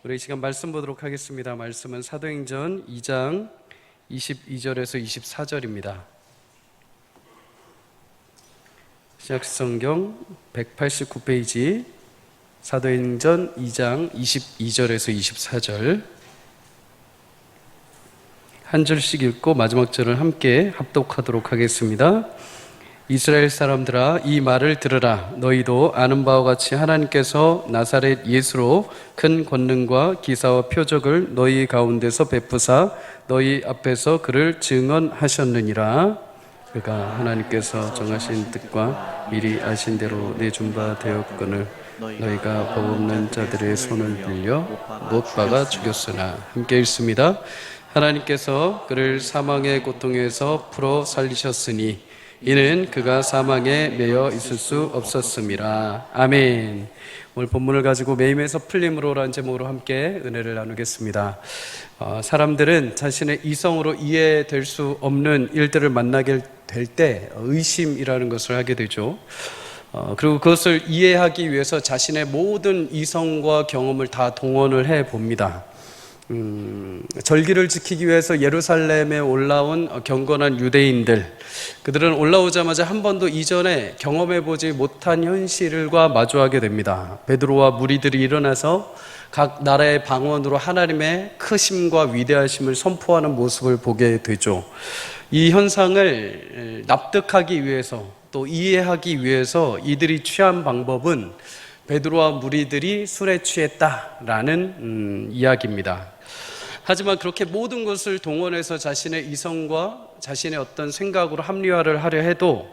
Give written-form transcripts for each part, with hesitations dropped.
우리 이 시간 말씀 보도록 하겠습니다. 말씀은 사도행전 2장 22절에서 24절입니다. 신약성경 189페이지 사도행전 2장 22절에서 24절 한 절씩 읽고 마지막 절을 함께 합독하도록 하겠습니다. 이스라엘 사람들아, 이 말을 들으라. 너희도 아는 바와 같이 하나님께서 나사렛 예수로 큰 권능과 기사와 표적을 너희 가운데서 베푸사 너희 앞에서 그를 증언하셨느니라. 그가 하나님께서 정하신 뜻과 미리 아신 대로 내준 바 되었거늘 너희가 법 없는 자들의 손을 빌려 못 박아 죽였으나. 함께 읽습니다. 하나님께서 그를 사망의 고통에서 풀어 살리셨으니 이는 그가 사망에 매여 있을 수 없었음이라. 아멘. 오늘 본문을 가지고 매임에서 풀림으로라는 제목으로 함께 은혜를 나누겠습니다. 사람들은 자신의 이성으로 이해될 수 없는 일들을 만나게 될 때 의심이라는 것을 하게 되죠. 그리고 그것을 이해하기 위해서 자신의 모든 이성과 경험을 다 동원을 해 봅니다. 절기를 지키기 위해서 예루살렘에 올라온 경건한 유대인들, 그들은 올라오자마자 한 번도 이전에 경험해보지 못한 현실과 마주하게 됩니다. 베드로와 무리들이 일어나서 각 나라의 방언으로 하나님의 크심과 위대하심을 선포하는 모습을 보게 되죠. 이 현상을 납득하기 위해서 또 이해하기 위해서 이들이 취한 방법은 베드로와 무리들이 술에 취했다라는 이야기입니다. 하지만 그렇게 모든 것을 동원해서 자신의 이성과 자신의 어떤 생각으로 합리화를 하려 해도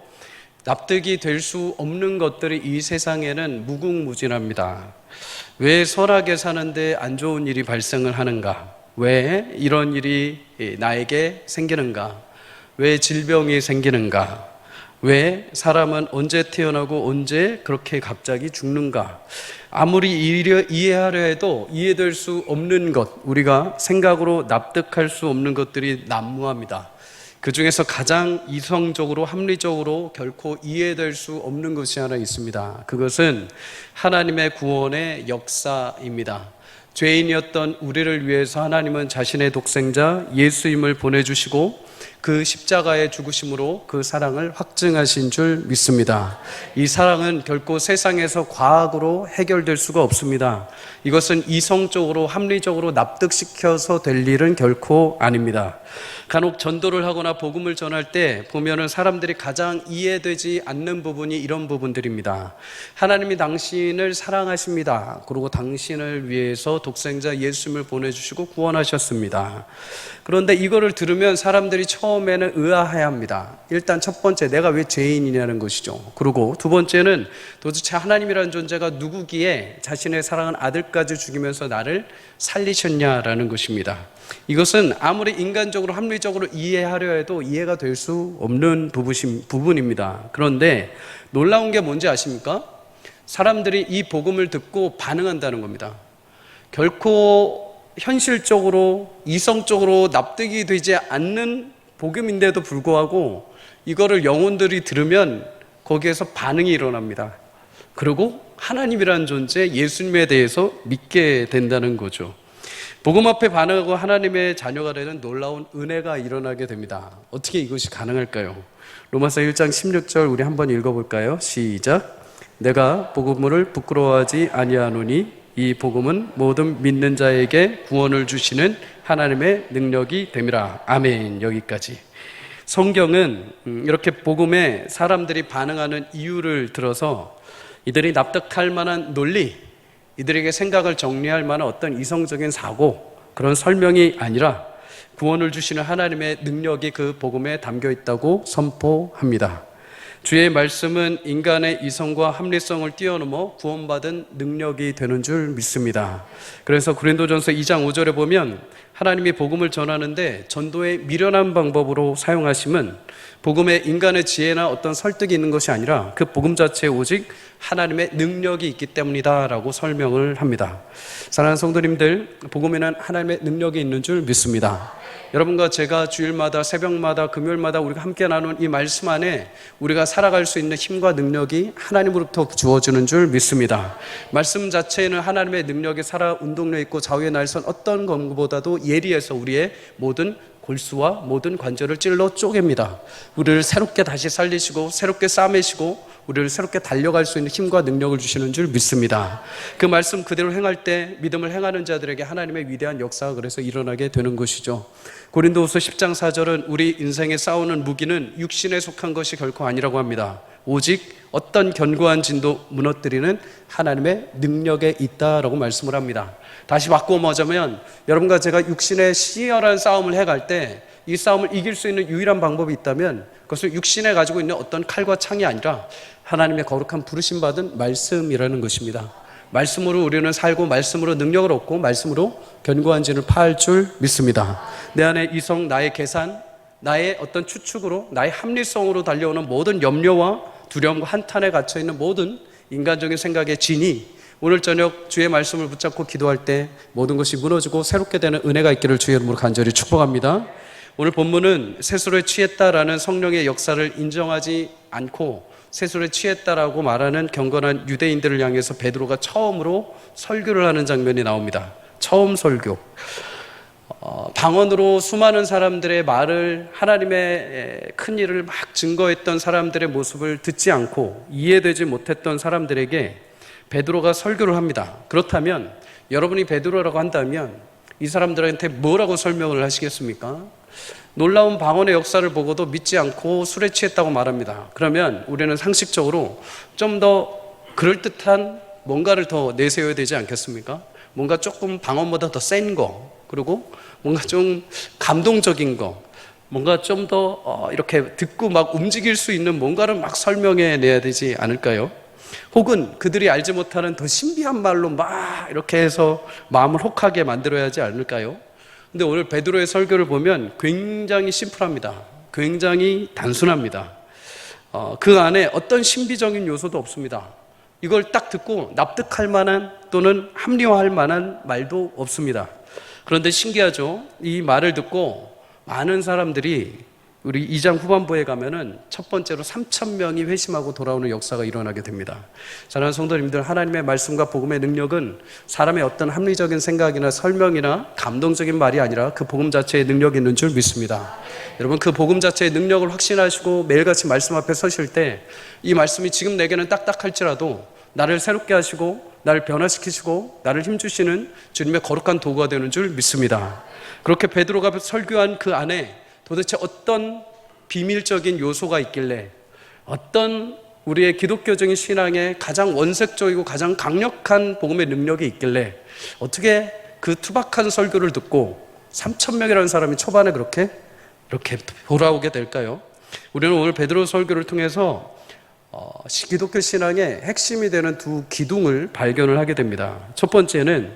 납득이 될 수 없는 것들이 이 세상에는 무궁무진합니다. 왜 선하게 사는데 안 좋은 일이 발생을 하는가? 왜 이런 일이 나에게 생기는가? 왜 질병이 생기는가? 왜 사람은 언제 태어나고 언제 그렇게 갑자기 죽는가? 아무리 이해하려 해도 이해될 수 없는 것, 우리가 생각으로 납득할 수 없는 것들이 난무합니다. 그 중에서 가장 이성적으로 합리적으로 결코 이해될 수 없는 것이 하나 있습니다. 그것은 하나님의 구원의 역사입니다. 죄인이었던 우리를 위해서 하나님은 자신의 독생자 예수님을 보내주시고 그 십자가의 죽으심으로 그 사랑을 확증하신 줄 믿습니다. 이 사랑은 결코 세상에서 과학으로 해결될 수가 없습니다. 이것은 이성적으로 합리적으로 납득시켜서 될 일은 결코 아닙니다. 간혹 전도를 하거나 복음을 전할 때 보면은 사람들이 가장 이해되지 않는 부분이 이런 부분들입니다. 하나님이 당신을 사랑하십니다. 그리고 당신을 위해서 독생자 예수님을 보내주시고 구원하셨습니다. 그런데 이거를 들으면 사람들이 처음에는 의아해합니다. 일단 첫 번째, 내가 왜 죄인이냐는 것이죠. 그리고 두 번째는 도대체 하나님이라는 존재가 누구기에 자신의 사랑하는 아들까지 죽이면서 나를 살리셨냐라는 것입니다. 이것은 아무리 인간적으로 합리적으로 이해하려 해도 이해가 될 수 없는 부분입니다. 그런데 놀라운 게 뭔지 아십니까? 사람들이 이 복음을 듣고 반응한다는 겁니다. 결코 현실적으로 이성적으로 납득이 되지 않는 복음인데도 불구하고 이거를 영혼들이 들으면 거기에서 반응이 일어납니다. 그리고 하나님이라는 존재, 예수님에 대해서 믿게 된다는 거죠. 복음 앞에 반응하고 하나님의 자녀가 되는 놀라운 은혜가 일어나게 됩니다. 어떻게 이것이 가능할까요? 로마서 1장 16절 우리 한번 읽어볼까요? 시작. 내가 복음을 부끄러워하지 아니하노니 이 복음은 모든 믿는 자에게 구원을 주시는 하나님의 능력이 됨이라. 아멘. 여기까지. 성경은 이렇게 복음에 사람들이 반응하는 이유를 들어서 이들이 납득할 만한 논리, 이들에게 생각을 정리할 만한 어떤 이성적인 사고, 그런 설명이 아니라 구원을 주시는 하나님의 능력이 그 복음에 담겨 있다고 선포합니다. 주의 말씀은 인간의 이성과 합리성을 뛰어넘어 구원받은 능력이 되는 줄 믿습니다. 그래서 고린도전서 2장 5절에 보면 하나님이 복음을 전하는데 전도의 미련한 방법으로 사용하심은 복음에 인간의 지혜나 어떤 설득이 있는 것이 아니라 그 복음 자체에 오직 하나님의 능력이 있기 때문이다 라고 설명을 합니다. 사랑하는 성도님들, 복음에는 하나님의 능력이 있는 줄 믿습니다. 여러분과 제가 주일마다 새벽마다 금요일마다 우리가 함께 나눈 이 말씀 안에 우리가 살아갈 수 있는 힘과 능력이 하나님으로부터 주어지는 줄 믿습니다. 말씀 자체에는 하나님의 능력이 살아 운동력 있고 좌우의 날선 어떤 것보다도 예리해서 우리의 모든 골수와 모든 관절을 찔러 쪼갭니다. 우리를 새롭게 다시 살리시고 새롭게 싸매시고 우리를 새롭게 달려갈 수 있는 힘과 능력을 주시는 줄 믿습니다. 그 말씀 그대로 행할 때 믿음을 행하는 자들에게 하나님의 위대한 역사가 그래서 일어나게 되는 것이죠. 고린도후서 10장 4절은 우리 인생에 싸우는 무기는 육신에 속한 것이 결코 아니라고 합니다. 오직 어떤 견고한 진도 무너뜨리는 하나님의 능력에 있다라고 말씀을 합니다. 다시 바꾸어 말하자면 여러분과 제가 육신의 치열한 싸움을 해갈 때 이 싸움을 이길 수 있는 유일한 방법이 있다면 그것은 육신에 가지고 있는 어떤 칼과 창이 아니라 하나님의 거룩한 부르심 받은 말씀이라는 것입니다. 말씀으로 우리는 살고 말씀으로 능력을 얻고 말씀으로 견고한 진을 파할 줄 믿습니다. 내 안에 이성, 나의 계산, 나의 어떤 추측으로 나의 합리성으로 달려오는 모든 염려와 두려움과 한탄에 갇혀있는 모든 인간적인 생각의 진이 오늘 저녁 주의 말씀을 붙잡고 기도할 때 모든 것이 무너지고 새롭게 되는 은혜가 있기를 주의 이름으로 간절히 축복합니다. 오늘 본문은 세술에 취했다라는 성령의 역사를 인정하지 않고 세술에 취했다라고 말하는 경건한 유대인들을 향해서 베드로가 처음으로 설교를 하는 장면이 나옵니다. 처음 설교. 방언으로 수많은 사람들의 말을 하나님의 큰 일을 막 증거했던 사람들의 모습을 듣지 않고 이해되지 못했던 사람들에게 베드로가 설교를 합니다. 그렇다면 여러분이 베드로라고 한다면 이 사람들한테 뭐라고 설명을 하시겠습니까? 놀라운 방언의 역사를 보고도 믿지 않고 술에 취했다고 말합니다. 그러면 우리는 상식적으로 좀 더 그럴듯한 뭔가를 더 내세워야 되지 않겠습니까? 뭔가 조금 방언보다 더 센 거, 그리고 뭔가 좀 감동적인 거, 뭔가 좀 더 이렇게 듣고 막 움직일 수 있는 뭔가를 막 설명해 내야 되지 않을까요? 혹은 그들이 알지 못하는 더 신비한 말로 막 이렇게 해서 마음을 혹하게 만들어야 하지 않을까요? 근데 오늘 베드로의 설교를 보면 굉장히 심플합니다. 굉장히 단순합니다. 그 안에 어떤 신비적인 요소도 없습니다. 이걸 딱 듣고 납득할 만한 또는 합리화할 만한 말도 없습니다. 그런데 신기하죠? 이 말을 듣고 많은 사람들이 우리 2장 후반부에 가면은 첫 번째로 3,000명이 회심하고 돌아오는 역사가 일어나게 됩니다. 사랑하는 성도님들, 하나님의 말씀과 복음의 능력은 사람의 어떤 합리적인 생각이나 설명이나 감동적인 말이 아니라 그 복음 자체의 능력이 있는 줄 믿습니다. 여러분, 그 복음 자체의 능력을 확신하시고 매일같이 말씀 앞에 서실 때 이 말씀이 지금 내게는 딱딱할지라도 나를 새롭게 하시고 나를 변화시키시고 나를 힘주시는 주님의 거룩한 도구가 되는 줄 믿습니다. 그렇게 베드로가 설교한 그 안에 도대체 어떤 비밀적인 요소가 있길래, 어떤 우리의 기독교적인 신앙의 가장 원색적이고 가장 강력한 복음의 능력이 있길래 어떻게 그 투박한 설교를 듣고 3,000명이라는 사람이 초반에 이렇게 돌아오게 될까요? 우리는 오늘 베드로 설교를 통해서 기독교 신앙의 핵심이 되는 두 기둥을 발견을 하게 됩니다. 첫 번째는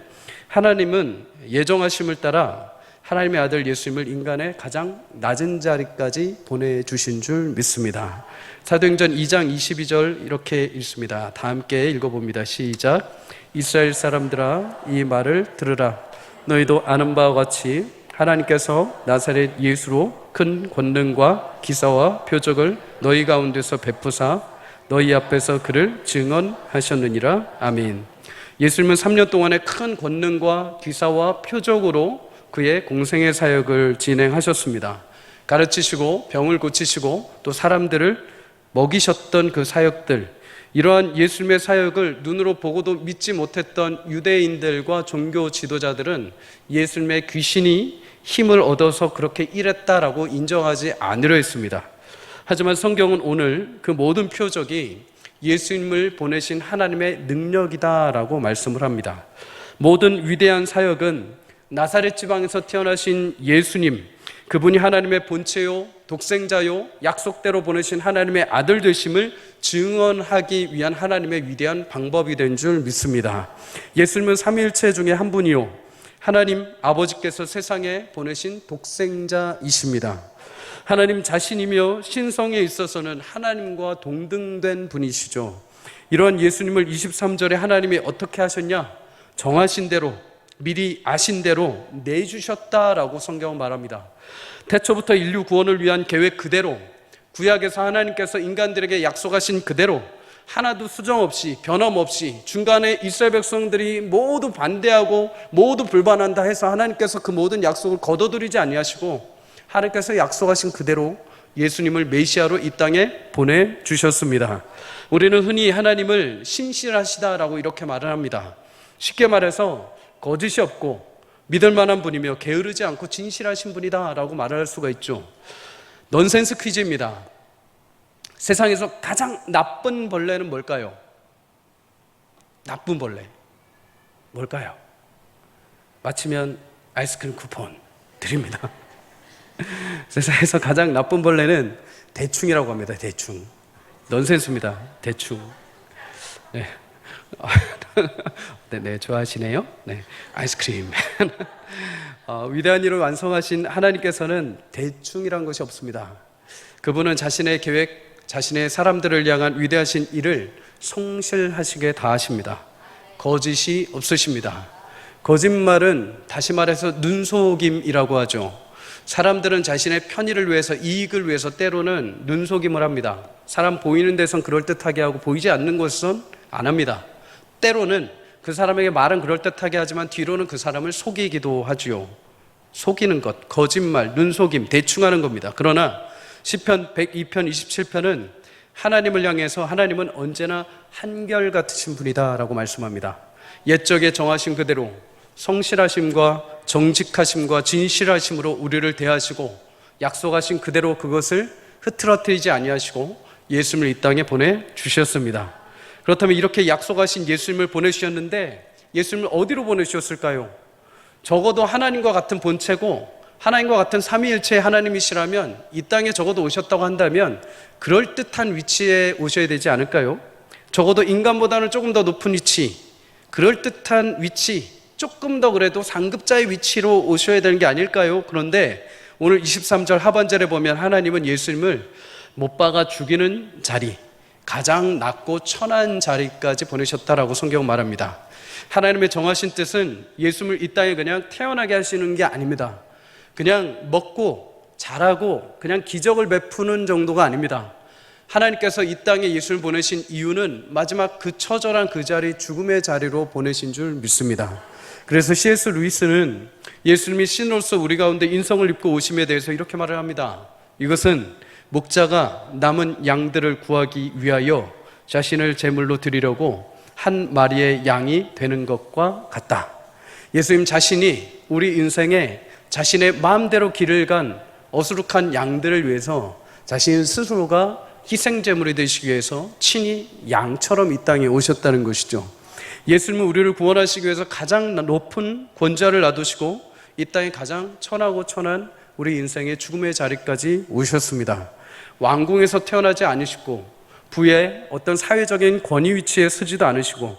하나님은 예정하심을 따라 하나님의 아들 예수님을 인간의 가장 낮은 자리까지 보내주신 줄 믿습니다. 사도행전 2장 22절 이렇게 읽습니다. 다 함께 읽어봅니다. 시작. 이스라엘 사람들아, 이 말을 들으라. 너희도 아는 바와 같이 하나님께서 나사렛 예수로 큰 권능과 기사와 표적을 너희 가운데서 베푸사 너희 앞에서 그를 증언하셨느니라. 아멘. 예수님은 3년 동안의 큰 권능과 기사와 표적으로 그의 공생의 사역을 진행하셨습니다. 가르치시고 병을 고치시고 또 사람들을 먹이셨던 그 사역들, 이러한 예수님의 사역을 눈으로 보고도 믿지 못했던 유대인들과 종교 지도자들은 예수님의 귀신이 힘을 얻어서 그렇게 일했다라고 인정하지 않으려 했습니다. 하지만 성경은 오늘 그 모든 표적이 예수님을 보내신 하나님의 능력이다라고 말씀을 합니다. 모든 위대한 사역은 나사렛 지방에서 태어나신 예수님, 그분이 하나님의 본체요, 독생자요, 약속대로 보내신 하나님의 아들 되심을 증언하기 위한 하나님의 위대한 방법이 된 줄 믿습니다. 예수님은 삼위일체 중에 한 분이요, 하나님 아버지께서 세상에 보내신 독생자이십니다. 하나님 자신이며 신성에 있어서는 하나님과 동등된 분이시죠. 이러한 예수님을 23절에 하나님이 어떻게 하셨냐? 정하신 대로 미리 아신 대로 내주셨다라고 성경은 말합니다. 태초부터 인류 구원을 위한 계획 그대로, 구약에서 하나님께서 인간들에게 약속하신 그대로 하나도 수정없이 변함없이 중간에 이스라엘 백성들이 모두 반대하고 모두 불반한다 해서 하나님께서 그 모든 약속을 거둬들이지 아니하시고 하나님께서 약속하신 그대로 예수님을 메시아로 이 땅에 보내주셨습니다. 우리는 흔히 하나님을 신실하시다라고 이렇게 말을 합니다. 쉽게 말해서 거짓이 없고 믿을 만한 분이며 게으르지 않고 진실하신 분이다라고 말을 할 수가 있죠. 넌센스 퀴즈입니다. 세상에서 가장 나쁜 벌레는 뭘까요? 나쁜 벌레 뭘까요? 맞히면 아이스크림 쿠폰 드립니다. 세상에서 가장 나쁜 벌레는 대충이라고 합니다. 대충. 넌센스입니다. 대충. 네. 네, 좋아하시네요. 네, 아이스크림. 위대한 일을 완성하신 하나님께서는 대충이란 것이 없습니다. 그분은 자신의 계획, 자신의 사람들을 향한 위대하신 일을 성실하시게 다하십니다. 거짓이 없으십니다. 거짓말은 다시 말해서 눈속임이라고 하죠. 사람들은 자신의 편의를 위해서, 이익을 위해서 때로는 눈속임을 합니다. 사람 보이는 데선 그럴듯하게 하고 보이지 않는 곳은 안 합니다. 때로는 그 사람에게 말은 그럴듯하게 하지만 뒤로는 그 사람을 속이기도 하지요. 속이는 것, 거짓말, 눈속임, 대충하는 겁니다. 그러나 시편 102편 27편은 하나님을 향해서 하나님은 언제나 한결같으신 분이다 라고 말씀합니다. 옛적에 정하신 그대로 성실하심과 정직하심과 진실하심으로 우리를 대하시고 약속하신 그대로 그것을 흐트러뜨리지 아니하시고 예수님을 이 땅에 보내주셨습니다. 그렇다면 이렇게 약속하신 예수님을 보내주셨는데 예수님을 어디로 보내주셨을까요? 적어도 하나님과 같은 본체고 하나님과 같은 삼위일체의 하나님이시라면 이 땅에 적어도 오셨다고 한다면 그럴듯한 위치에 오셔야 되지 않을까요? 적어도 인간보다는 조금 더 높은 위치, 그럴듯한 위치, 조금 더 그래도 상급자의 위치로 오셔야 되는 게 아닐까요? 그런데 오늘 23절 하반절에 보면 하나님은 예수님을 못 박아 죽이는 자리, 가장 낮고 천한 자리까지 보내셨다라고 성경은 말합니다. 하나님의 정하신 뜻은 예수님을 이 땅에 그냥 태어나게 하시는 게 아닙니다. 그냥 먹고 자라고 그냥 기적을 베푸는 정도가 아닙니다. 하나님께서 이 땅에 예수를 보내신 이유는 마지막 그 처절한 그 자리, 죽음의 자리로 보내신 줄 믿습니다. 그래서 C.S. 루이스는 예수님이 신으로서 우리 가운데 인성을 입고 오심에 대해서 이렇게 말을 합니다. 이것은 목자가 남은 양들을 구하기 위하여 자신을 제물로 드리려고 한 마리의 양이 되는 것과 같다. 예수님 자신이 우리 인생에 자신의 마음대로 길을 간 어수룩한 양들을 위해서 자신 스스로가 희생제물이 되시기 위해서 친히 양처럼 이 땅에 오셨다는 것이죠. 예수님은 우리를 구원하시기 위해서 가장 높은 권좌를 놔두시고 이 땅에 가장 천하고 천한 우리 인생의 죽음의 자리까지 오셨습니다. 왕궁에서 태어나지 않으시고 부의 어떤 사회적인 권위 위치에 서지도 않으시고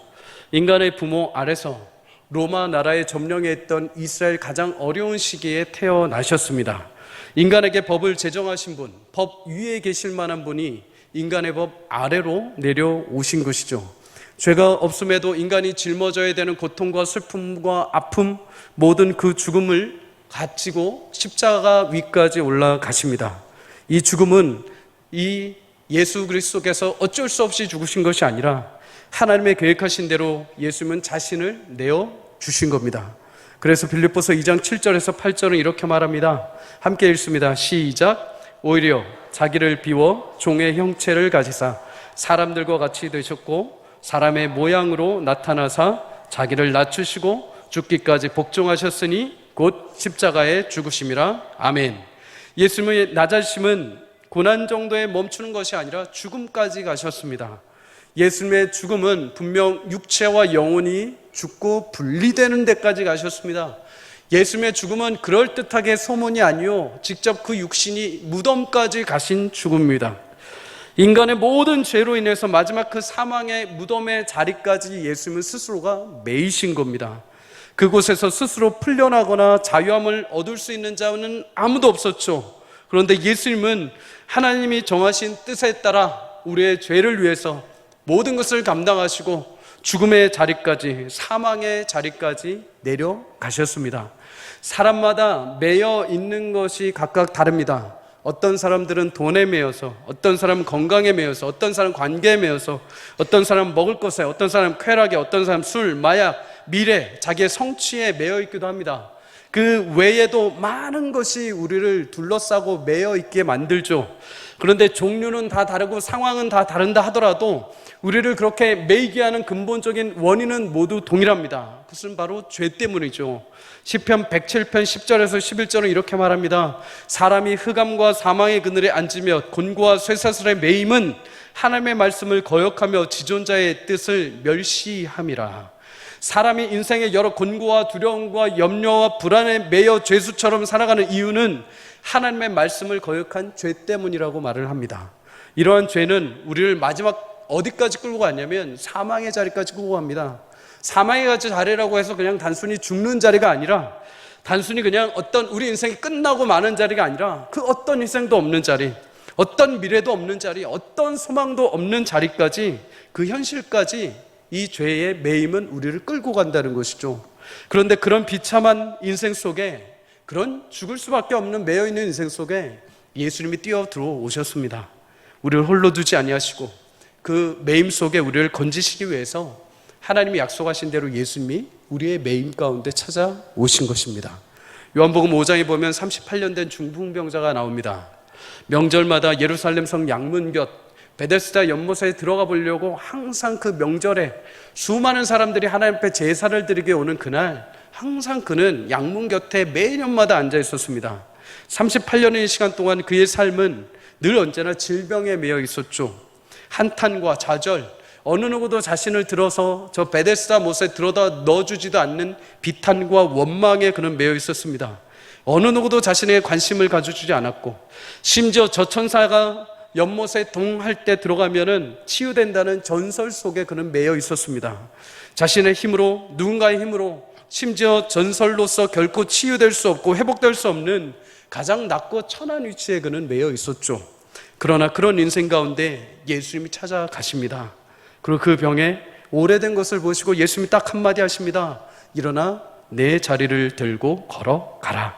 인간의 부모 아래서 로마 나라의 점령에 있던 이스라엘 가장 어려운 시기에 태어나셨습니다. 인간에게 법을 제정하신 분, 법 위에 계실 만한 분이 인간의 법 아래로 내려오신 것이죠. 죄가 없음에도 인간이 짊어져야 되는 고통과 슬픔과 아픔, 모든 그 죽음을 가지고 십자가 위까지 올라가십니다. 이 죽음은 이 예수 그리스도께서 어쩔 수 없이 죽으신 것이 아니라 하나님의 계획하신 대로 예수님은 자신을 내어주신 겁니다. 그래서 빌립보서 2장 7절에서 8절은 이렇게 말합니다. 함께 읽습니다. 시작. 오히려 자기를 비워 종의 형체를 가지사 사람들과 같이 되셨고 사람의 모양으로 나타나사 자기를 낮추시고 죽기까지 복종하셨으니 곧 십자가에 죽으심이라. 아멘. 예수님의 낮아지심은 고난 정도에 멈추는 것이 아니라 죽음까지 가셨습니다. 예수님의 죽음은 분명 육체와 영혼이 죽고 분리되는 데까지 가셨습니다. 예수님의 죽음은 그럴듯하게 소문이 아니요 직접 그 육신이 무덤까지 가신 죽음입니다. 인간의 모든 죄로 인해서 마지막 그 사망의 무덤의 자리까지 예수님은 스스로가 매이신 겁니다. 그곳에서 스스로 풀려나거나 자유함을 얻을 수 있는 자는 아무도 없었죠. 그런데 예수님은 하나님이 정하신 뜻에 따라 우리의 죄를 위해서 모든 것을 감당하시고 죽음의 자리까지, 사망의 자리까지 내려가셨습니다. 사람마다 매여 있는 것이 각각 다릅니다. 어떤 사람들은 돈에 매여서, 어떤 사람은 건강에 매여서, 어떤 사람은 관계에 매여서, 어떤 사람은 먹을 것에, 어떤 사람은 쾌락에, 어떤 사람은 술, 마약, 미래, 자기의 성취에 매여 있기도 합니다. 그 외에도 많은 것이 우리를 둘러싸고 매여 있게 만들죠. 그런데 종류는 다 다르고 상황은 다 다른다 하더라도 우리를 그렇게 매이게 하는 근본적인 원인은 모두 동일합니다. 그것은 바로 죄 때문이죠. 시편 107편 10절에서 11절은 이렇게 말합니다. 사람이 흑암과 사망의 그늘에 앉으며 곤고와 쇠사슬의 매임은 하나님의 말씀을 거역하며 지존자의 뜻을 멸시함이라. 사람이 인생의 여러 곤고와 두려움과 염려와 불안에 매여 죄수처럼 살아가는 이유는 하나님의 말씀을 거역한 죄 때문이라고 말을 합니다. 이러한 죄는 우리를 마지막 어디까지 끌고 가냐면 사망의 자리까지 끌고 갑니다. 사망의 자리라고 해서 그냥 단순히 죽는 자리가 아니라, 단순히 그냥 어떤 우리 인생이 끝나고 마는 자리가 아니라 그 어떤 희생도 없는 자리, 어떤 미래도 없는 자리, 어떤 소망도 없는 자리까지, 그 현실까지 이 죄의 매임은 우리를 끌고 간다는 것이죠. 그런데 그런 비참한 인생 속에, 그런 죽을 수밖에 없는 매여있는 인생 속에 예수님이 뛰어 들어오셨습니다. 우리를 홀로 두지 아니하시고 그 매임 속에 우리를 건지시기 위해서 하나님이 약속하신 대로 예수님이 우리의 매임 가운데 찾아오신 것입니다. 요한복음 5장에 보면 38년 된 중풍병자가 나옵니다. 명절마다 예루살렘 성 양문 곁 베데스다 연못에 들어가 보려고 항상 그 명절에 수많은 사람들이 하나님 앞에 제사를 드리게 오는 그날, 항상 그는 양문 곁에 매년마다 앉아 있었습니다. 38년의 시간 동안 그의 삶은 늘 언제나 질병에 매여 있었죠. 한탄과 좌절, 어느 누구도 자신을 들어서 저 베데스다 못에 들어다 넣어주지도 않는 비탄과 원망에 그는 매여 있었습니다. 어느 누구도 자신에게 관심을 가져주지 않았고, 심지어 저 천사가 연못에 동할 때 들어가면은 치유된다는 전설 속에 그는 매여 있었습니다. 자신의 힘으로, 누군가의 힘으로, 심지어 전설로서 결코 치유될 수 없고 회복될 수 없는 가장 낮고 천한 위치에 그는 매여 있었죠. 그러나 그런 인생 가운데 예수님이 찾아가십니다. 그리고 그 병에 오래된 것을 보시고 예수님이 딱 한마디 하십니다. 일어나 내 자리를 들고 걸어가라.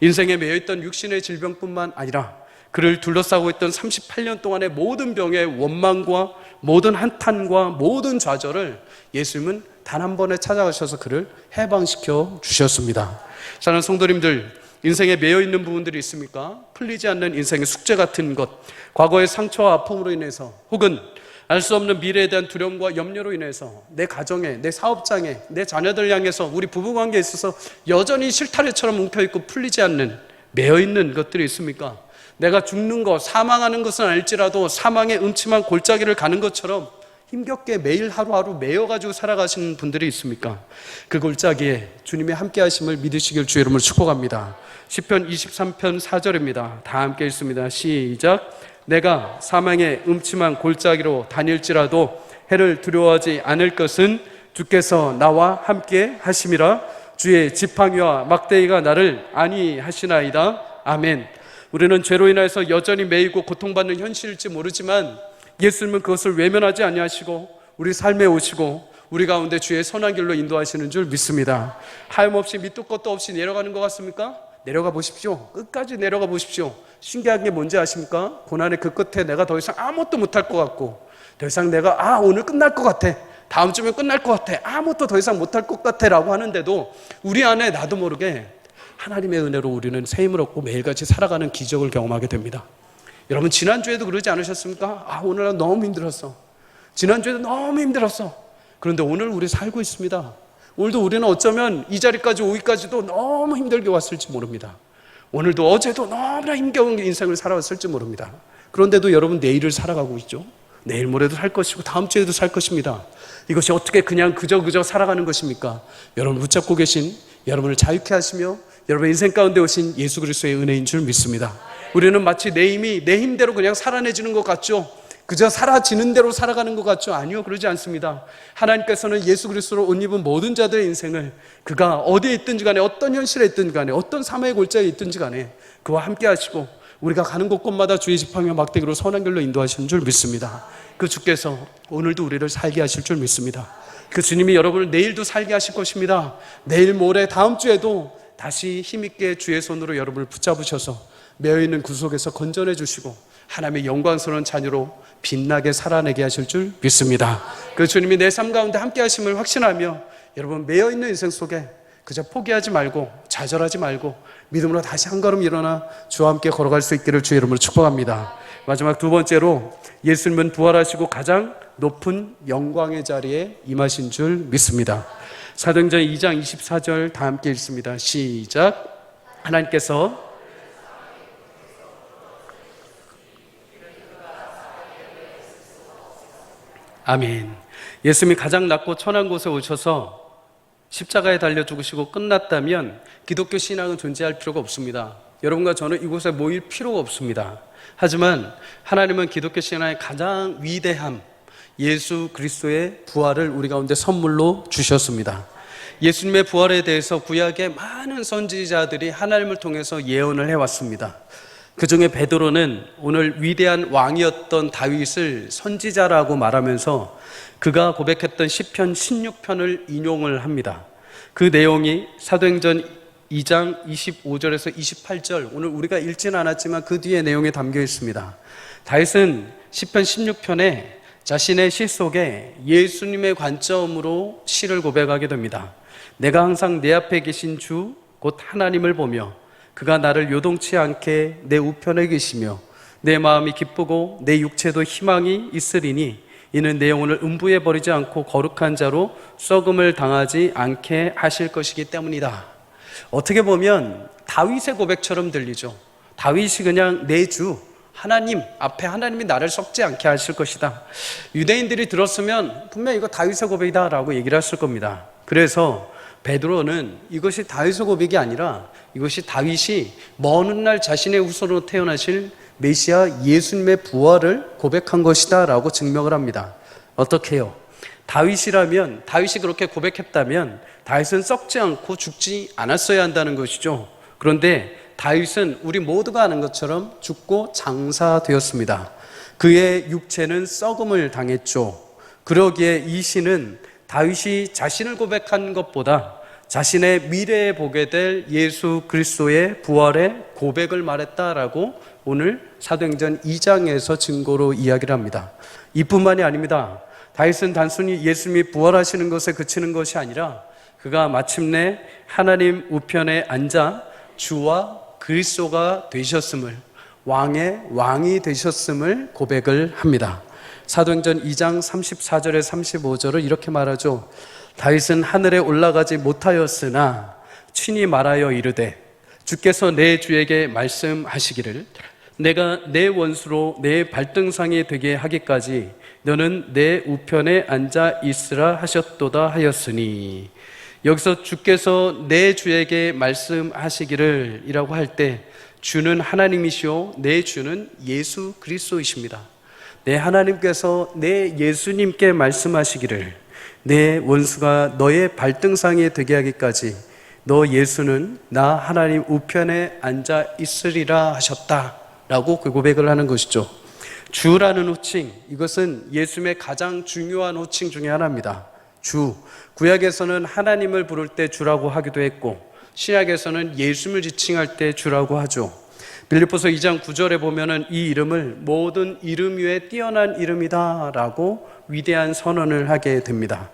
인생에 매여있던 육신의 질병뿐만 아니라 그를 둘러싸고 있던 38년 동안의 모든 병의 원망과 모든 한탄과 모든 좌절을 예수님은 단 한 번에 찾아가셔서 그를 해방시켜 주셨습니다. 사랑하는 성도님들, 인생에 매여있는 부분들이 있습니까? 풀리지 않는 인생의 숙제 같은 것, 과거의 상처와 아픔으로 인해서, 혹은 알 수 없는 미래에 대한 두려움과 염려로 인해서 내 가정에, 내 사업장에, 내 자녀들 향해서, 우리 부부관계에 있어서 여전히 실타래처럼 뭉쳐있고 풀리지 않는 매여있는 것들이 있습니까? 내가 죽는 것, 사망하는 것은 알지라도 사망의 음침한 골짜기를 가는 것처럼 힘겹게 매일 하루하루 매여가지고 살아가시는 분들이 있습니까? 그 골짜기에 주님의 함께 하심을 믿으시길 주의 이름으로 축복합니다. 시편 23편 4절입니다. 다 함께 읽습니다. 시작. 내가 사망의 음침한 골짜기로 다닐지라도 해를 두려워하지 않을 것은 주께서 나와 함께 하심이라. 주의 지팡이와 막대기가 나를 안위하시나이다. 아멘. 우리는 죄로 인해서 여전히 매이고 고통받는 현실일지 모르지만 예수님은 그것을 외면하지 아니하시고 우리 삶에 오시고 우리 가운데 주의 선한 길로 인도하시는 줄 믿습니다. 하염없이 밑도 끝도 없이 내려가는 것 같습니까? 내려가 보십시오. 끝까지 내려가 보십시오. 신기한 게 뭔지 아십니까? 고난의 그 끝에 내가 더 이상 아무것도 못할 것 같고, 더 이상 내가 오늘 끝날 것 같아, 다음 주면 끝날 것 같아, 아무것도 더 이상 못할 것 같아 라고 하는데도 우리 안에 나도 모르게 하나님의 은혜로 우리는 새 힘을 얻고 매일같이 살아가는 기적을 경험하게 됩니다. 여러분, 지난주에도 그러지 않으셨습니까? 오늘 난 너무 힘들었어. 지난주에도 너무 힘들었어. 그런데 오늘 우리 살고 있습니다. 오늘도 우리는 어쩌면 이 자리까지 오기까지도 너무 힘들게 왔을지 모릅니다. 오늘도 어제도 너무나 힘겨운 인생을 살아왔을지 모릅니다. 그런데도 여러분 내일을 살아가고 있죠. 내일 모레도 살 것이고 다음 주에도 살 것입니다. 이것이 어떻게 그냥 그저 살아가는 것입니까? 여러분 붙잡고 계신 여러분을 자유케 하시며 여러분 인생 가운데 오신 예수 그리스도의 은혜인 줄 믿습니다. 우리는 마치 내 힘이 내 힘대로 그냥 살아내지는 것 같죠? 그저 사라지는 대로 살아가는 것 같죠? 아니요, 그러지 않습니다. 하나님께서는 예수 그리스도로 옷 입은 모든 자들의 인생을 그가 어디에 있든지 간에, 어떤 현실에 있든지 간에, 어떤 삶의 골짜기에 있든지 간에 그와 함께 하시고 우리가 가는 곳곳마다 주의 지팡이와 막대기로 선한 길로 인도하시는 줄 믿습니다. 그 주께서 오늘도 우리를 살게 하실 줄 믿습니다. 그 주님이 여러분을 내일도 살게 하실 것입니다. 내일 모레 다음 주에도 다시 힘있게 주의 손으로 여러분을 붙잡으셔서 매여있는 구속에서 건져내 주시고 하나님의 영광스러운 자녀로 빛나게 살아내게 하실 줄 믿습니다. 그 주님이 내 삶 가운데 함께 하심을 확신하며 여러분 매여있는 인생 속에 그저 포기하지 말고 좌절하지 말고 믿음으로 다시 한 걸음 일어나 주와 함께 걸어갈 수 있기를 주의 이름으로 축복합니다. 마지막 두 번째로 예수님은 부활하시고 가장 높은 영광의 자리에 임하신 줄 믿습니다. 사도행전 2장 24절 다 함께 읽습니다. 시작. 하나님께서 아멘. 예수님이 가장 낮고 천한 곳에 오셔서 십자가에 달려 죽으시고 끝났다면 기독교 신앙은 존재할 필요가 없습니다. 여러분과 저는 이곳에 모일 필요가 없습니다. 하지만 하나님은 기독교 신앙의 가장 위대함, 예수 그리스도의 부활을 우리 가운데 선물로 주셨습니다. 예수님의 부활에 대해서 구약의 많은 선지자들이 하나님을 통해서 예언을 해왔습니다. 그 중에 베드로는 오늘 위대한 왕이었던 다윗을 선지자라고 말하면서 그가 고백했던 시편 16편을 인용을 합니다. 그 내용이 사도행전 2장 25절에서 28절, 오늘 우리가 읽지는 않았지만 그 뒤에 내용에 담겨 있습니다. 다윗은 시편 16편에 자신의 시 속에 예수님의 관점으로 시를 고백하게 됩니다. 내가 항상 내 앞에 계신 주 곧 하나님을 보며 그가 나를 요동치 않게 내 우편에 계시며 내 마음이 기쁘고 내 육체도 희망이 있으리니 이는 내 영혼을 음부에 버리지 않고 거룩한 자로 썩음을 당하지 않게 하실 것이기 때문이다. 어떻게 보면 다윗의 고백처럼 들리죠. 다윗이 그냥 내 주 하나님 앞에 하나님이 나를 썩지 않게 하실 것이다. 유대인들이 들었으면 분명 이거 다윗의 고백이다 라고 얘기를 했을 겁니다. 그래서 베드로는 이것이 다윗의 고백이 아니라 이것이 다윗이 먼 훗날 자신의 후손으로 태어나실 메시아 예수님의 부활을 고백한 것이다 라고 증명을 합니다. 어떻게 해요? 다윗이 그렇게 고백했다면 다윗은 썩지 않고 죽지 않았어야 한다는 것이죠. 그런데 다윗은 우리 모두가 아는 것처럼 죽고 장사되었습니다. 그의 육체는 썩음을 당했죠. 그러기에 이 시는 다윗이 자신을 고백한 것보다 자신의 미래에 보게 될 예수 그리스도의 부활의 고백을 말했다라고 오늘 사도행전 2장에서 증거로 이야기를 합니다. 이뿐만이 아닙니다. 다윗은 단순히 예수님이 부활하시는 것에 그치는 것이 아니라 그가 마침내 하나님 우편에 앉아 주와 그리스도가 되셨음을, 왕의 왕이 되셨음을 고백을 합니다. 사도행전 2장 34절에 35절을 이렇게 말하죠. 다윗은 하늘에 올라가지 못하였으나 친히 말하여 이르되 주께서 내 주에게 말씀하시기를 내가 내 원수로 내 발등상이 되게 하기까지 너는 내 우편에 앉아 있으라 하셨도다 하였으니, 여기서 주께서 내 주에게 말씀하시기를 이라고 할 때 주는 하나님이시오 내 주는 예수 그리스도이십니다. 내 하나님께서 내 예수님께 말씀하시기를 내 원수가 너의 발등상에 되게 하기까지 너 예수는 나 하나님 우편에 앉아 있으리라 하셨다라고 그 고백을 하는 것이죠. 주라는 호칭, 이것은 예수님의 가장 중요한 호칭 중에 하나입니다. 주, 구약에서는 하나님을 부를 때 주라고 하기도 했고 신약에서는 예수님을 지칭할 때 주라고 하죠. 빌립보서 2장 9절에 보면은 이 이름을 모든 이름 위에 뛰어난 이름이다 라고 위대한 선언을 하게 됩니다.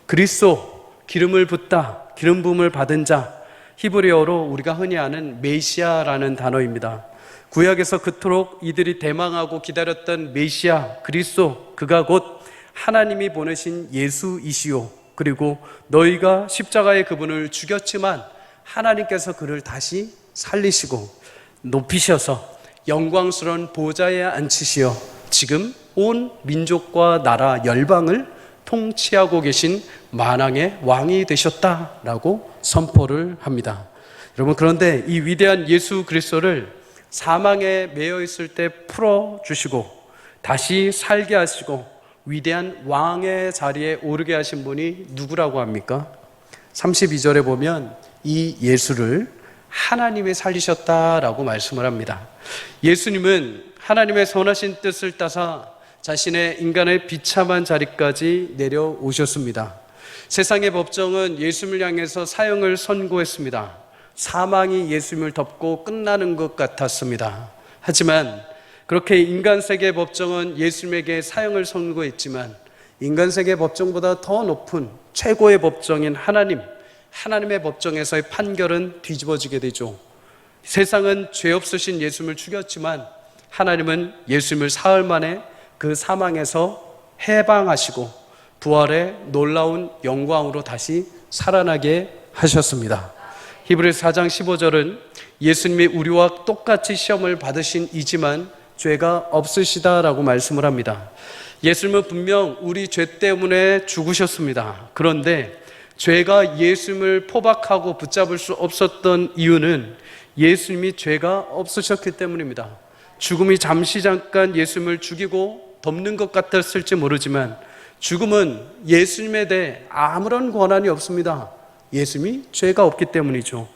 그리스도, 기름을 붓다, 기름 부음을 받은 자, 히브리어로 우리가 흔히 아는 메시아라는 단어입니다. 구약에서 그토록 이들이 대망하고 기다렸던 메시아, 그리스도, 그가 곧 하나님이 보내신 예수이시오. 그리고 너희가 십자가에 그분을 죽였지만 하나님께서 그를 다시 살리시고 높이셔서 영광스러운 보좌에 앉히시어 지금 온 민족과 나라 열방을 통치하고 계신 만왕의 왕이 되셨다라고 선포를 합니다. 여러분, 그런데 이 위대한 예수 그리스도를 사망에 매여 있을 때 풀어주시고 다시 살게 하시고 위대한 왕의 자리에 오르게 하신 분이 누구라고 합니까? 32절에 보면 이 예수를 하나님이 살리셨다라고 말씀을 합니다. 예수님은 하나님의 선하신 뜻을 따사 자신의 인간의 비참한 자리까지 내려오셨습니다. 세상의 법정은 예수님을 향해서 사형을 선고했습니다. 사망이 예수님을 덮고 끝나는 것 같았습니다. 하지만 그렇게 인간 세계의 법정은 예수님에게 사형을 선고했지만 인간 세계의 법정보다 더 높은 최고의 법정인 하나님의 법정에서의 판결은 뒤집어지게 되죠. 세상은 죄 없으신 예수님을 죽였지만 하나님은 예수님을 사흘 만에 그 사망에서 해방하시고 부활의 놀라운 영광으로 다시 살아나게 하셨습니다. 히브리서 4장 15절은 예수님이 우리와 똑같이 시험을 받으신 이지만 죄가 없으시다라고 말씀을 합니다. 예수님은 분명 우리 죄 때문에 죽으셨습니다. 그런데 죄가 예수님을 포박하고 붙잡을 수 없었던 이유는 예수님이 죄가 없으셨기 때문입니다. 죽음이 잠깐 예수님을 죽이고 덮는 것 같았을지 모르지만 죽음은 예수님에 대해 아무런 권한이 없습니다. 예수님이 죄가 없기 때문이죠.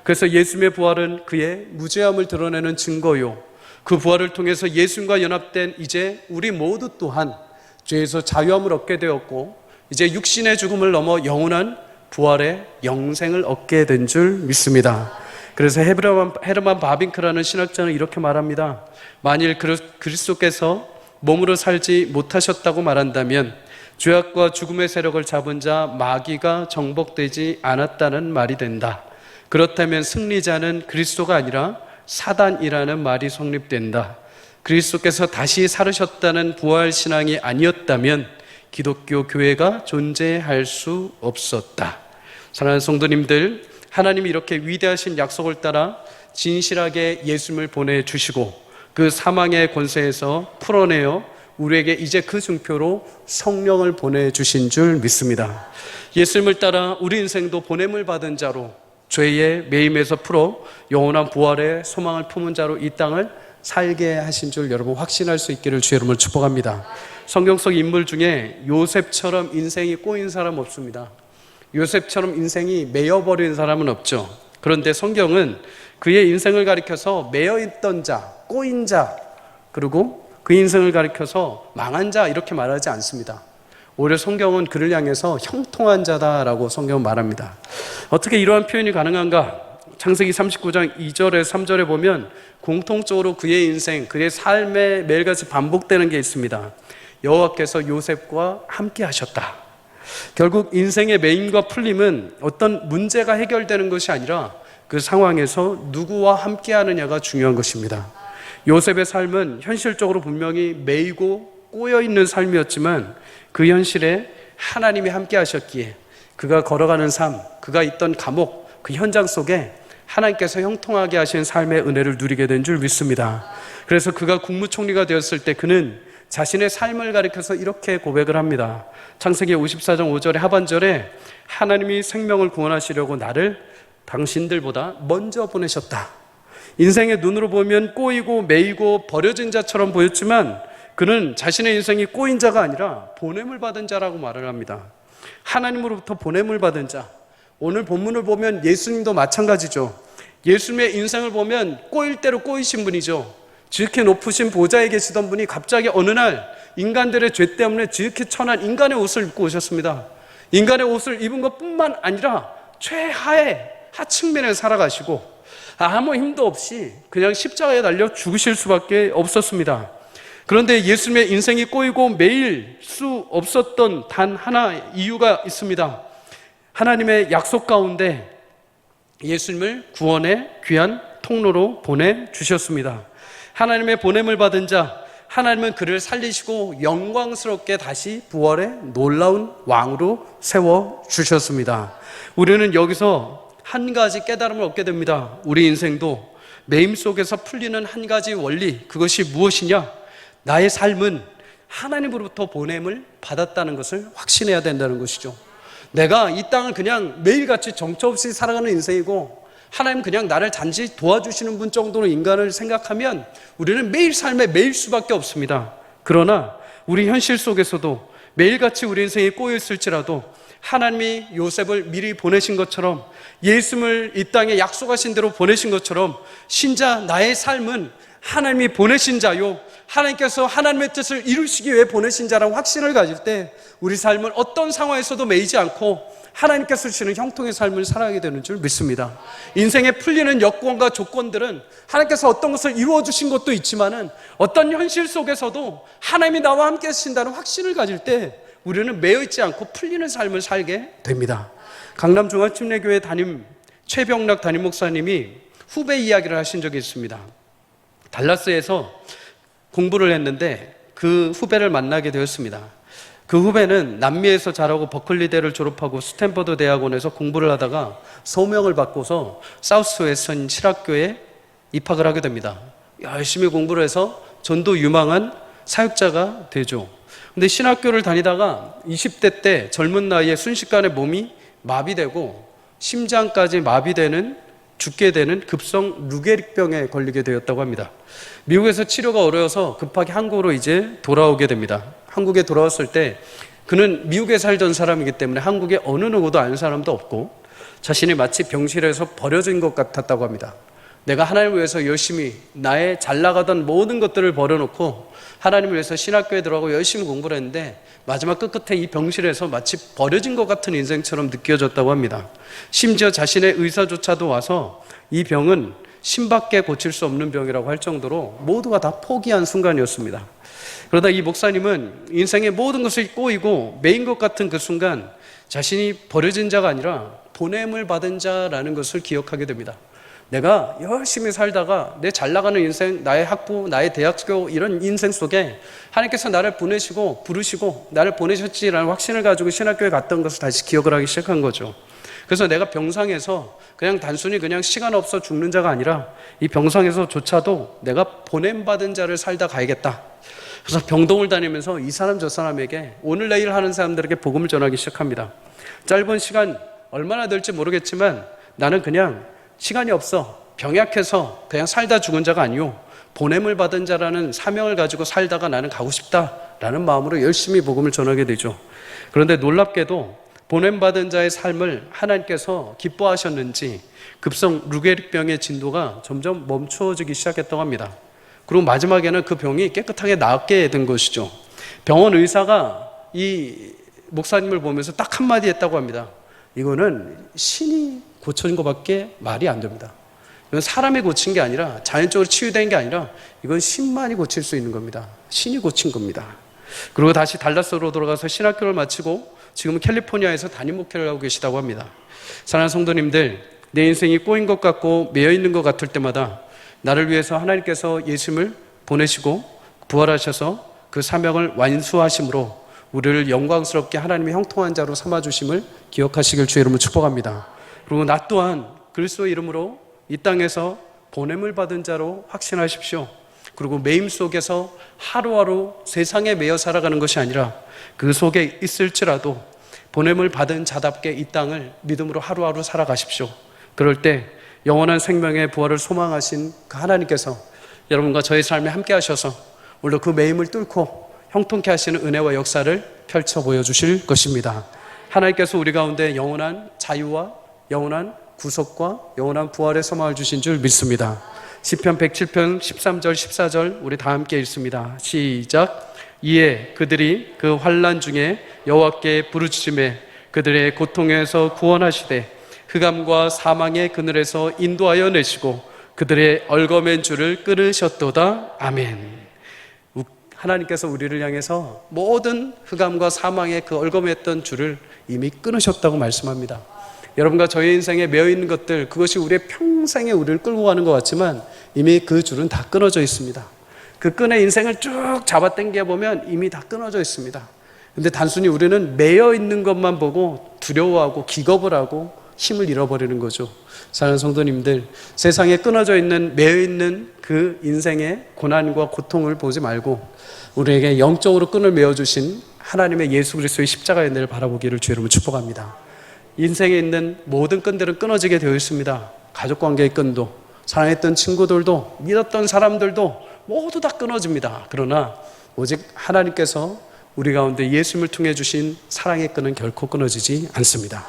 그래서 예수님의 부활은 그의 무죄함을 드러내는 증거요, 그 부활을 통해서 예수님과 연합된 이제 우리 모두 또한 죄에서 자유함을 얻게 되었고 이제 육신의 죽음을 넘어 영원한 부활의 영생을 얻게 된 줄 믿습니다. 그래서 헤르만 바빙크라는 신학자는 이렇게 말합니다. 만일 그리스도께서 몸으로 살지 못하셨다고 말한다면 죄악과 죽음의 세력을 잡은 자 마귀가 정복되지 않았다는 말이 된다. 그렇다면 승리자는 그리스도가 아니라 사단이라는 말이 성립된다. 그리스도께서 다시 살으셨다는 부활신앙이 아니었다면 기독교 교회가 존재할 수 없었다. 사랑하는 성도님들, 하나님이 이렇게 위대하신 약속을 따라 진실하게 예수님을 보내주시고 그 사망의 권세에서 풀어내어 우리에게 이제 그 증표로 성령을 보내주신 줄 믿습니다. 예수님을 따라 우리 인생도 보냄을 받은 자로 죄의 매임에서 풀어 영원한 부활의 소망을 품은 자로 이 땅을 살게 하신 줄 여러분 확신할 수 있기를 주의 이름으로 축복합니다. 성경 속 인물 중에 요셉처럼 인생이 꼬인 사람 없습니다. 요셉처럼 인생이 매여버린 사람은 없죠. 그런데 성경은 그의 인생을 가리켜서 매여있던 자, 꼬인 자, 그리고 그 인생을 가리켜서 망한 자 이렇게 말하지 않습니다. 오히려 성경은 그를 향해서 형통한 자다라고 성경은 말합니다. 어떻게 이러한 표현이 가능한가? 창세기 39장 2절에 3절에 보면 공통적으로 그의 인생, 그의 삶에 매일같이 반복되는 게 있습니다. 여호와께서 요셉과 함께 하셨다. 결국 인생의 매임과 풀림은 어떤 문제가 해결되는 것이 아니라 그 상황에서 누구와 함께 하느냐가 중요한 것입니다. 요셉의 삶은 현실적으로 분명히 매이고 꼬여있는 삶이었지만 그 현실에 하나님이 함께 하셨기에 그가 걸어가는 삶, 그가 있던 감옥, 그 현장 속에 하나님께서 형통하게 하신 삶의 은혜를 누리게 된 줄 믿습니다. 그래서 그가 국무총리가 되었을 때 그는 자신의 삶을 가리켜서 이렇게 고백을 합니다. 창세기 54장 5절의 하반절에 하나님이 생명을 구원하시려고 나를 당신들보다 먼저 보내셨다. 인생의 눈으로 보면 꼬이고 매이고 버려진 자처럼 보였지만 그는 자신의 인생이 꼬인 자가 아니라 보냄을 받은 자라고 말을 합니다. 하나님으로부터 보냄을 받은 자. 오늘 본문을 보면 예수님도 마찬가지죠. 예수님의 인생을 보면 꼬일 대로 꼬이신 분이죠. 지극히 높으신 보좌에 계시던 분이 갑자기 어느 날 인간들의 죄 때문에 지극히 천한 인간의 옷을 입고 오셨습니다. 인간의 옷을 입은 것뿐만 아니라 최하의 하층면에 살아가시고 아무 힘도 없이 그냥 십자가에 달려 죽으실 수밖에 없었습니다. 그런데 예수님의 인생이 꼬이고 매일 수 없었던 단 하나 이유가 있습니다. 하나님의 약속 가운데 예수님을 구원의 귀한 통로로 보내주셨습니다. 하나님의 보냄을 받은 자, 하나님은 그를 살리시고 영광스럽게 다시 부활의 놀라운 왕으로 세워주셨습니다. 우리는 여기서 한 가지 깨달음을 얻게 됩니다. 우리 인생도 매임 속에서 풀리는 한 가지 원리, 그것이 무엇이냐? 나의 삶은 하나님으로부터 보냄을 받았다는 것을 확신해야 된다는 것이죠. 내가 이 땅을 그냥 매일같이 정처 없이 살아가는 인생이고 하나님 그냥 나를 단지 도와주시는 분 정도로 인간을 생각하면 우리는 매일 삶에 매일 수밖에 없습니다. 그러나 우리 현실 속에서도 매일같이 우리 인생이 꼬여있을지라도 하나님이 요셉을 미리 보내신 것처럼 예수님을 이 땅에 약속하신 대로 보내신 것처럼 신자 나의 삶은 하나님이 보내신 자요, 하나님께서 하나님의 뜻을 이루시기 위해 보내신 자라는 확신을 가질 때 우리 삶은 어떤 상황에서도 매이지 않고 하나님께서 주시는 형통의 삶을 살아가게 되는 줄 믿습니다. 인생에 풀리는 여건과 조건들은 하나님께서 어떤 것을 이루어 주신 것도 있지만은 어떤 현실 속에서도 하나님이 나와 함께 하신다는 확신을 가질 때 우리는 매여 있지 않고 풀리는 삶을 살게 됩니다. 강남중앙침례교회 담임 최병락 담임 목사님이 후배 이야기를 하신 적이 있습니다. 달라스에서 공부를 했는데 그 후배를 만나게 되었습니다. 그 후배는 남미에서 자라고 버클리대를 졸업하고 스탠퍼드 대학원에서 공부를 하다가 소명을 받고서 사우스웨스턴 실학교에 입학을 하게 됩니다. 열심히 공부를 해서 전도 유망한 사역자가 되죠. 근데 신학교를 다니다가 20대 때 젊은 나이에 순식간에 몸이 마비되고 심장까지 마비되는, 죽게 되는 급성 루게릭병에 걸리게 되었다고 합니다. 미국에서 치료가 어려워서 급하게 한국으로 이제 돌아오게 됩니다. 한국에 돌아왔을 때 그는 미국에 살던 사람이기 때문에 한국에 어느 누구도 아는 사람도 없고 자신이 마치 병실에서 버려진 것 같았다고 합니다. 내가 하나님을 위해서 열심히 나의 잘 나가던 모든 것들을 버려놓고 하나님을 위해서 신학교에 들어가고 열심히 공부를 했는데 마지막 끝끝에 이 병실에서 마치 버려진 것 같은 인생처럼 느껴졌다고 합니다. 심지어 자신의 의사조차도 와서 이 병은 신밖에 고칠 수 없는 병이라고 할 정도로 모두가 다 포기한 순간이었습니다. 그러다 이 목사님은 인생의 모든 것을 꼬이고 매인 것 같은 그 순간 자신이 버려진 자가 아니라 보냄을 받은 자라는 것을 기억하게 됩니다. 내가 열심히 살다가 내 잘 나가는 인생, 나의 학부, 나의 대학교 이런 인생 속에 하나님께서 나를 보내시고 부르시고 나를 보내셨지라는 확신을 가지고 신학교에 갔던 것을 다시 기억을 하기 시작한 거죠. 그래서 내가 병상에서 그냥 단순히 그냥 시간 없어 죽는 자가 아니라 이 병상에서조차도 내가 보냄받은 자를 살다 가야겠다. 그래서 병동을 다니면서 이 사람 저 사람에게 오늘 내일 하는 사람들에게 복음을 전하기 시작합니다. 짧은 시간 얼마나 될지 모르겠지만 나는 그냥 시간이 없어 병약해서 그냥 살다 죽은 자가 아니요 보냄을 받은 자라는 사명을 가지고 살다가 나는 가고 싶다라는 마음으로 열심히 복음을 전하게 되죠. 그런데 놀랍게도 보냄받은 자의 삶을 하나님께서 기뻐하셨는지 급성 루게릭병의 진도가 점점 멈추어지기 시작했다고 합니다. 그리고 마지막에는 그 병이 깨끗하게 낫게 된 것이죠. 병원 의사가 이 목사님을 보면서 딱 한마디 했다고 합니다. 이거는 신이 고쳐진 것밖에 말이 안 됩니다. 이건 사람이 고친 게 아니라 자연적으로 치유된 게 아니라 이건 신만이 고칠 수 있는 겁니다. 신이 고친 겁니다. 그리고 다시 달라스로 돌아가서 신학교를 마치고 지금은 캘리포니아에서 담임 목회를 하고 계시다고 합니다. 사랑하는 성도님들, 내 인생이 꼬인 것 같고 매여 있는 것 같을 때마다 나를 위해서 하나님께서 예수님을 보내시고 부활하셔서 그 사명을 완수하심으로 우리를 영광스럽게 하나님의 형통한 자로 삼아주심을 기억하시길 주의 이름으로 축복합니다. 그리고 나 또한 그리스도의 이름으로 이 땅에서 보냄을 받은 자로 확신하십시오. 그리고 매임 속에서 하루하루 세상에 매여 살아가는 것이 아니라 그 속에 있을지라도 보냄을 받은 자답게 이 땅을 믿음으로 하루하루 살아가십시오. 그럴 때 영원한 생명의 부활을 소망하신 그 하나님께서 여러분과 저의 삶에 함께 하셔서 오늘 그 매임을 뚫고 형통케 하시는 은혜와 역사를 펼쳐 보여주실 것입니다. 하나님께서 우리 가운데 영원한 자유와 영원한 구속과 영원한 부활의 소망을 주신 줄 믿습니다. 시편 107편 13절 14절 우리 다 함께 읽습니다. 시작. 이에 그들이 그 환난 중에 여호와께 부르짖음에 그들의 고통에서 구원하시되 흑암과 사망의 그늘에서 인도하여 내시고 그들의 얽어맨 줄을 끊으셨도다. 아멘. 하나님께서 우리를 향해서 모든 흑암과 사망의 그 얽어맸던 줄을 이미 끊으셨다고 말씀합니다. 여러분과 저의 인생에 매여있는 것들, 그것이 우리의 평생에 우리를 끌고 가는 것 같지만 이미 그 줄은 다 끊어져 있습니다. 그 끈의 인생을 쭉 잡아당겨 보면 이미 다 끊어져 있습니다. 근데 단순히 우리는 매여있는 것만 보고 두려워하고 기겁을 하고 힘을 잃어버리는 거죠. 사랑하는 성도님들, 세상에 끊어져 있는 매여있는 그 인생의 고난과 고통을 보지 말고 우리에게 영적으로 끈을 메어주신 하나님의 예수 그리스도의 십자가의 은혜를 바라보기를 주의 이름으로 축복합니다. 인생에 있는 모든 끈들은 끊어지게 되어 있습니다. 가족관계의 끈도, 사랑했던 친구들도, 믿었던 사람들도 모두 다 끊어집니다. 그러나 오직 하나님께서 우리 가운데 예수님을 통해 주신 사랑의 끈은 결코 끊어지지 않습니다.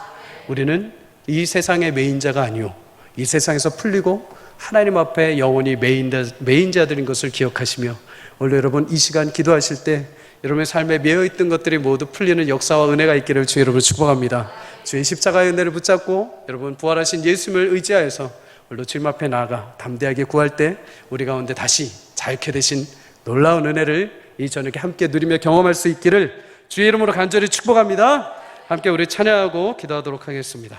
우리는 이 세상의 매인 자가 아니요 이 세상에서 풀리고 하나님 앞에 영원히 메인 자들인 것을 기억하시며, 오늘 여러분 이 시간 기도하실 때 여러분의 삶에 매여있던 것들이 모두 풀리는 역사와 은혜가 있기를 주 여러분을 축복합니다. 주의 십자가의 은혜를 붙잡고 여러분 부활하신 예수님을 의지하여서 오늘도 주님 앞에 나아가 담대하게 구할 때 우리 가운데 다시 자유케 되신 놀라운 은혜를 이 저녁에 함께 누리며 경험할 수 있기를 주의 이름으로 간절히 축복합니다. 함께 우리 찬양하고 기도하도록 하겠습니다.